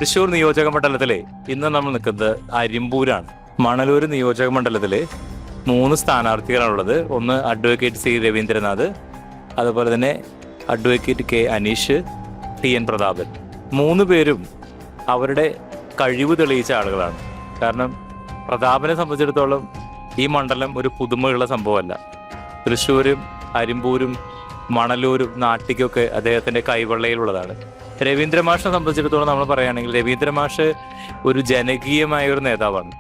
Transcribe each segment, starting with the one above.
തൃശൂർ നിയോജക മണ്ഡലത്തിലെ ഇന്ന് നമ്മൾ നിൽക്കുന്നത് അരിമ്പൂരാണ്. മണലൂർ നിയോജക മണ്ഡലത്തില് 3 സ്ഥാനാർത്ഥികളാണുള്ളത്. ഒന്ന് അഡ്വക്കേറ്റ് സി രവീന്ദ്രനാഥ്, അതുപോലെ തന്നെ advocate K Aneesh, T N Prathapan. 3 പേരും അവരുടെ കഴിവ് തെളിയിച്ച ആളുകളാണ്. കാരണം പ്രതാപനെ സംബന്ധിച്ചിടത്തോളം ഈ മണ്ഡലം ഒരു പുതുമയുള്ള സംഭവമല്ല. തൃശ്ശൂരും അരിമ്പൂരും മണലൂരും നാട്ടിക്കൊക്കെ അദ്ദേഹത്തിന്റെ കൈവെള്ളയിലുള്ളതാണ്. രവീന്ദ്രമാഷിനെ സംബന്ധിച്ചിടത്തോളം നമ്മൾ പറയുകയാണെങ്കിൽ രവീന്ദ്രമാഷ് ഒരു ജനകീയമായ ഒരു നേതാവാണ്.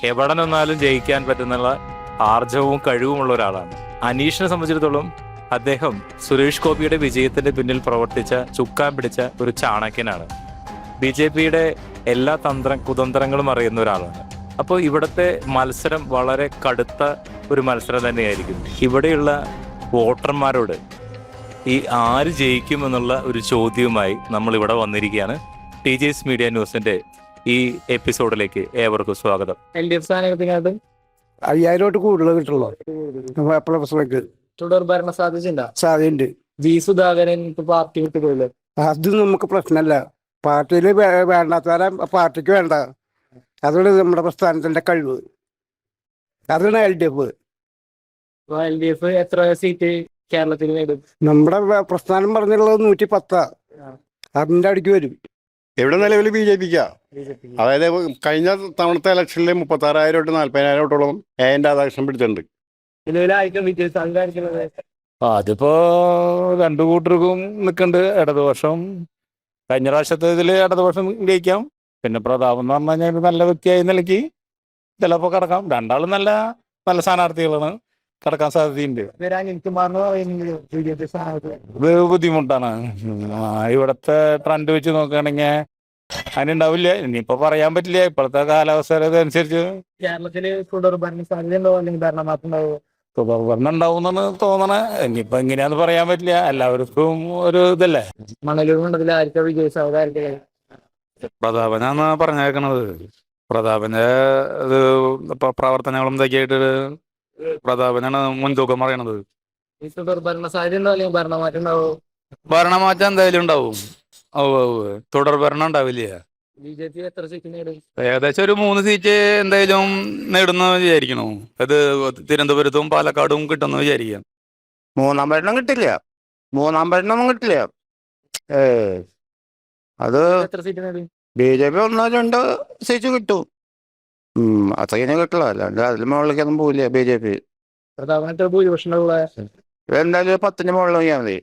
എവിടെ നിന്നാലും ജയിക്കാൻ പറ്റുന്ന ആർജവും കഴിവുമുള്ള ഒരാളാണ്. അനീഷിനെ സംബന്ധിച്ചിടത്തോളം അദ്ദേഹം സുരേഷ് ഗോപിയുടെ വിജയത്തിന്റെ പിന്നിൽ പ്രവർത്തിച്ച ചുക്കാൻ പിടിച്ച ഒരു ചാണക്യനാണ്. BJPയുടെ എല്ലാ കുതന്ത്രങ്ങളും അറിയുന്ന ഒരാളാണ്. അപ്പോൾ ഇവിടുത്തെ മത്സരം വളരെ കടുത്ത ഒരു മത്സരം തന്നെയായിരിക്കും. ഇവിടെയുള്ള വോട്ടർമാരോട് ഈ ആര് ജയിക്കുമെന്നുള്ള ഒരു ചോദ്യവുമായി നമ്മൾ ഇവിടെ വന്നിരിക്കുകയാണ്. TJS മീഡിയ ന്യൂസിന്റെ ഈ എപ്പിസോഡിലേക്ക് ഏവർക്കും സ്വാഗതം. LDF സ്ഥാനാർത്ഥിക്കാട്ട് 5000 കൂടുതൽ കിട്ടുള്ളൂ. തുടർ ഭരണ സാധ്യതയുണ്ട്. വി സുധാകരൻ ഇപ്പൊ പാർട്ടി വിട്ടു പോയില്ലേ? അത് നമുക്ക് പ്രശ്നമല്ല. പാർട്ടിയിൽ വേണ്ടാത്തവരെ പാർട്ടിക്ക് വേണ്ട. അതാണ് നമ്മുടെ പ്രസ്ഥാനത്തിന്റെ കഴിവ്. അതാണ് LDF. LDF എത്ര സീറ്റ് കേരളത്തിൽ നേടും? നമ്മുടെ പ്രസ്ഥാനം പറഞ്ഞുള്ളത് 110. അതിന്റെ അടുക്ക് വരും. ഇവിടെ നിലവിൽ BJPക്കാ. അതായത് കഴിഞ്ഞ തവണത്തെ ഇലക്ഷനിൽ 36,000 തൊട്ട് 40,000 തൊട്ടോളം രാധാകൃഷ്ണൻ പിടിച്ചിട്ടുണ്ട്. അതിപ്പോ 2 കൂട്ടർക്കും നിൽക്കുന്നുണ്ട്. ഇടതുപക്ഷം കഴിഞ്ഞ പ്രാവശ്യത്തെ ഇതിൽ ഇടതുപക്ഷം ജയിക്കാം. പിന്നെ പ്രതാപം എന്ന് പറഞ്ഞു കഴിഞ്ഞാൽ നല്ല വ്യക്തിയായി നിലയ്ക്ക് ചിലപ്പോ കിടക്കാം. രണ്ടാളും നല്ല നല്ല സ്ഥാനാർത്ഥികളാണ്. കിടക്കാൻ സാധ്യതയുണ്ട്. ഇത് ബുദ്ധിമുട്ടാണ്. ഇവിടത്തെ ട്രെൻഡ് വെച്ച് നോക്കുകയാണെങ്കിൽ അതിനുണ്ടാവില്ല. ഇനിയിപ്പോ പറയാൻ പറ്റില്ല. ഇപ്പോഴത്തെ കാലാവസ്ഥ അനുസരിച്ച് കേരളത്തില് തുടർ ഭരണ സാധ്യത ഉണ്ടോ അല്ലെങ്കിൽ ഭരണമാറ്റം ഉണ്ടാവോ? തുടർഭരണം ഉണ്ടാവുമെന്നാണ് തോന്നണേ. ഇനിയിപ്പോ എങ്ങനെയാന്ന് പറയാൻ പറ്റില്ല. എല്ലാവർക്കും ഒരു ഇതല്ലേ. മണലൂർ മണ്ഡലത്തിൽ ആർക്കാ വിജയ സാധ്യത? പ്രതാപനാണ് പറഞ്ഞേക്കണത്. പ്രതാപന്റെ ഇത് പ്രവർത്തനങ്ങളും ഇതൊക്കെയായിട്ട് പ്രതാപനാണ് മുൻതൂക്കം പറയണത്. ഈ തുടർ ഭരണ സാധ്യത ഉണ്ടോ അല്ലെങ്കിൽ ഭരണമാറ്റം ഉണ്ടാവോ? ഭരണമാറ്റം എന്തായാലും ഉണ്ടാവും. തുടർ ഭരണം ഉണ്ടാവില്ല. BJP എത്ര സീറ്റ് നേടും? ഏകദേശം ഒരു 3 സീറ്റ് എന്തായാലും നേടുന്ന വിചാരിക്കണു. അത് തിരുവനന്തപുരത്തും പാലക്കാടും കിട്ടുമെന്ന് വിചാരിക്കാം. 3ാം ഭരണം കിട്ടില്ല. 3ാം ഭരണമൊന്നും കിട്ടില്ല. അത് എത്ര സീറ്റ് നേടും? BJP 1-2 സീറ്റ് കിട്ടും. അത്രയും കിട്ടില്ല. അല്ലാണ്ട് അതിൽ മുകളിലേക്കൊന്നും പോവില്ല BJP. പ്രധാനമായിട്ട് ഭൂരിപക്ഷം എന്തായാലും 10ന് മുകളിൽ നോക്കിയാൽ മതി.